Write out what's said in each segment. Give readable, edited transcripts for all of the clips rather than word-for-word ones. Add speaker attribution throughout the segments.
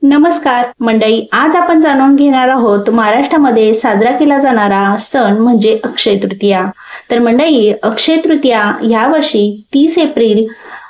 Speaker 1: नमस्कार मंडळी, आज आपण जाणून घेणार आहोत महाराष्ट्रामध्ये साजरा केला जाणारा सण म्हणजे अक्षय तृतीया। तर मंडळी, अक्षय तृतीया या वर्षी 30 एप्रिल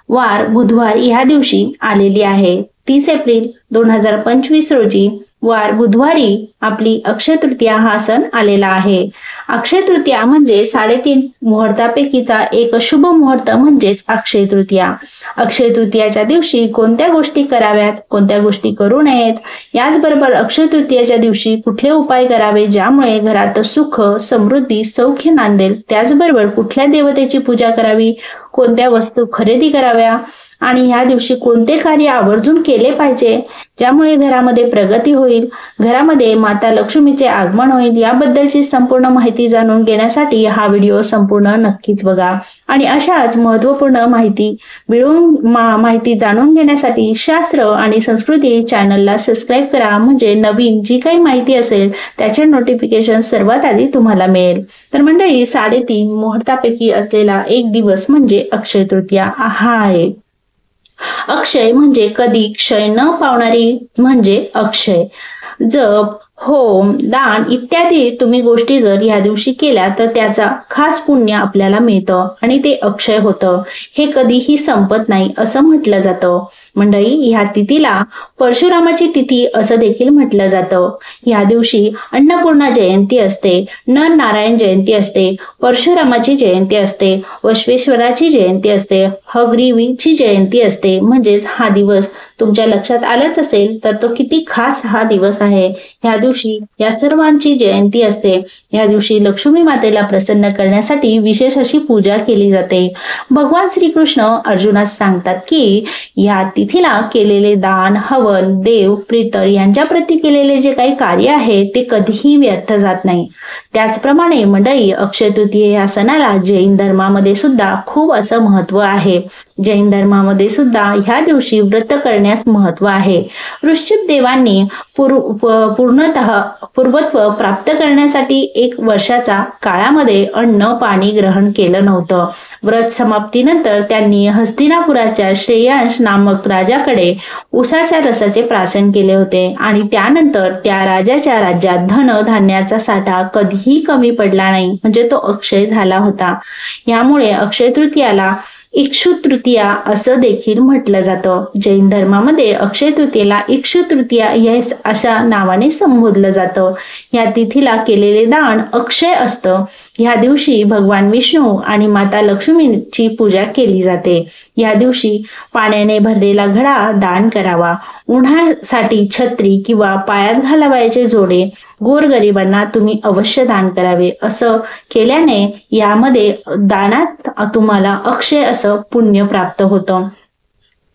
Speaker 1: वार बुधवार या दिवशी आलेली आहे। 30 एप्रिल 2025 रोजी वार बुधवारी आपली अक्षय तृतीया हा सण आलेला आहे। अक्षय तृतीया म्हणजे 3.5 मुहूर्तापैकीचा एक शुभ मुहूर्त म्हणजेच अक्षय तृतीया। अक्षय तृतीयाच्या दिवशी कोणत्या गोष्टी कराव्यात, कोणत्या गोष्टी करू नयेत, याचबरोबर अक्षय तृतीयाच्या दिवशी कुठले उपाय करावे ज्यामुळे घरात सुख समृद्धी सौख्य नांदेल, त्याचबरोबर कुठल्या देवतेची पूजा करावी, कोणत्या वस्तू खरेदी कराव्या आणि ह्या दिवशी कोणते कार्य आवर्जून केले पाहिजे ज्यामुळे घरामध्ये प्रगती होईल, घरामध्ये माता लक्ष्मीचे आगमन होईल, याबद्दलची संपूर्ण माहिती जाणून घेण्यासाठी हा व्हिडिओ संपूर्ण नक्कीच बघा। आणि अशाच महत्त्वपूर्ण माहिती जाणून घेण्यासाठी शास्त्र आणि संस्कृती चॅनलला सबस्क्राईब करा, म्हणजे नवीन जी काही माहिती असेल त्याचे नोटिफिकेशन सर्वात आधी तुम्हाला मिळेल। तर मंडळी, 3.5 मुहूर्तापैकी असलेला एक दिवस म्हणजे अक्षय तृतीया हा आहे। अक्षय म्हणजे कधी क्षय न पावणारी म्हणजे अक्षय। जप, होम, दान इत्यादी तुम्ही गोष्टी जर या दिवशी केल्या तर त्याचा खास पुण्य आपल्याला मिळतं आणि ते अक्षय होतं, हे कधीही संपत नाही असं म्हटलं जातं। मंडळी, ह्या तिथीला परशुरामाची तिथी असं देखील म्हटलं जातं। या दिवशी अन्नपूर्णा जयंती असते, नर नारायण जयंती असते, परशुरामाची जयंती असते, वश्वेश्वराची जयंती असते, हयग्रीवाची जयंती असते। म्हणजेच हा दिवस तुमच्या लक्षात आलंच असेल तर तो किती खास हा दिवस आहे। ह्या दिवशी या सर्वांची जयंती असते। या दिवशी लक्ष्मी मातेला प्रसन्न करण्यासाठी विशेष अशी पूजा केली जाते। भगवान श्रीकृष्ण अर्जुनास सांगतात की या तिथीला केलेले दान, हवन, देव, प्रीतर यांच्या प्रती केलेले जे काही कार्य आहे ते कधीही व्यर्थ जात नाही। त्याचप्रमाणे मंडळी, अक्षय तृतीया या सणाला जैन धर्मामध्ये सुद्धा खूप असं महत्त्व आहे। जैन धर्मामध्ये सुद्धा ह्या दिवशी व्रत करण्यास महत्त्व आहे। ऋषभ देवांनी पूर्वत्व प्राप्त करण्यासाठी 1 वर्षाचा काळामध्ये अन्न पाणी ग्रहण केलं नव्हतं। व्रत समाप्तीनंतर त्यांनी हस्तिनापुराच्या श्रेयांश नामक राजाकडे उसाच्या रसाचे प्राशन केले होते आणि त्यानंतर त्या राजाच्या राज्यात धन धान्याचा साठा कधीही कमी पडला नाही, म्हणजे तो अक्षय झाला होता। यामुळे अक्षय तृतीयाला इक्षु तृतीया असं देखील म्हटलं जातं। जैन धर्मामध्ये अक्षय तृतीयेला इक्षु तृतीया या अशा नावाने संबोधलं जातं। या तिथीला केलेले दान अक्षय असतं। या दिवशी भगवान विष्णू आणि माता लक्ष्मीची पूजा केली जाते। या दिवशी पाण्याने भरलेला घडा दान करावा, उन्हाळ्यासाठी छत्री किंवा पायात घालावयाचे जोडे गोरगरिबांना तुम्ही अवश्य दान करावे। असं केल्याने यामध्ये दानात तुम्हाला अक्षय असं पुण्य प्राप्त होतं।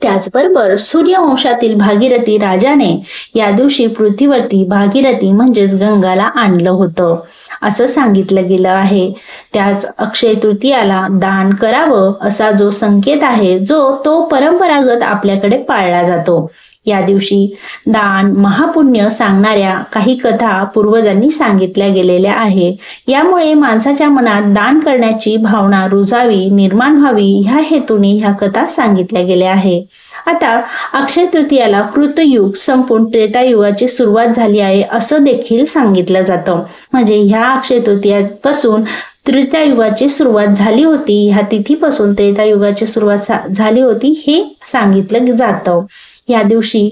Speaker 1: त्याचबरोबर सूर्यवंशातील भागीरथी राजाने या दिवशी पृथ्वीवरती भागीरथी म्हणजेच गंगाला आणलं होतं असं सांगितलं गेलं आहे। त्याच अक्षय तृतीयाला दान करावं असा जो संकेत आहे तो परंपरागत आपल्याकडे पाळला जातो। या दिवशी दान महापुण्य सांगणाऱ्या काही कथा पूर्वजांनी सांगितल्या गेलेल्या आहे। यामुळे माणसाच्या मनात दान करण्याची भावना रुजावी, निर्माण व्हावी ह्या हेतूने ह्या कथा सांगितल्या गेल्या आहे। आता अक्षय तृतीयाला कृतयुग संपून त्रेतायुगाची सुरुवात झाली आहे असं देखील सांगितलं जातं। म्हणजे ह्या अक्षय तृतीयापासून त्रेतायुगाची सुरुवात झाली होती, ह्या तिथीपासून त्रेतायुगाची सुरुवात झाली होती हे सांगितलं जातं। या दिवशी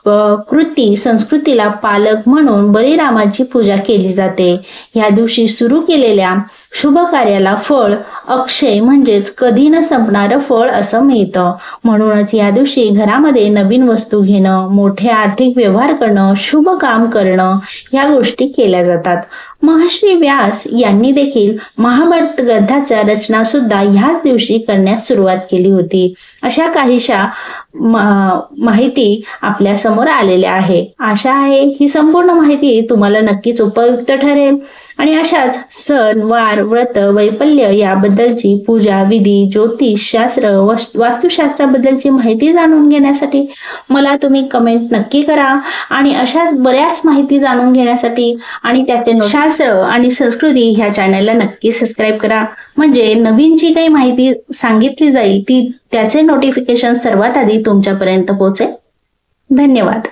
Speaker 1: कृती संस्कृतीला पालक म्हणून बळीरामाची पूजा केली जाते। या दिवशी सुरू केलेल्या शुभ कार्याला फळ अक्षय म्हणजेच कधी न संपणारं फळ असं मिळतं। म्हणूनच या दिवशी घरामध्ये नवीन वस्तू घेणं, मोठे आर्थिक व्यवहार करणं, शुभ काम करणं या गोष्टी केल्या जातात। महर्षी व्यास यांनी देखील महाभारत ग्रंथाचा रचना सुद्धा ह्याच दिवशी करण्यास सुरुवात केली होती। अशा काहीशा माहिती आपल्या समोर आलेल्या आहे। आशा आहे ही संपूर्ण माहिती तुम्हाला नक्कीच उपयुक्त ठरेल आणि अशाच सण वार व्रत वैपल्य याबद्दलची पूजा विधी ज्योतिष शास्त्र वास्तुशास्त्राबद्दलची माहिती जाणून घेण्यासाठी मला तुम्ही कमेंट नक्की करा आणि अशाच बऱ्याच माहिती जाणून घेण्यासाठी आणि त्याचे शास्त्र आणि संस्कृती ह्या चॅनलला नक्की सबस्क्राईब करा, म्हणजे नवीन जी काही माहिती सांगितली जाईल त्याचे नोटिफिकेशन सर्वात आधी तुमच्यापर्यंत पोहोचेल। धन्यवाद।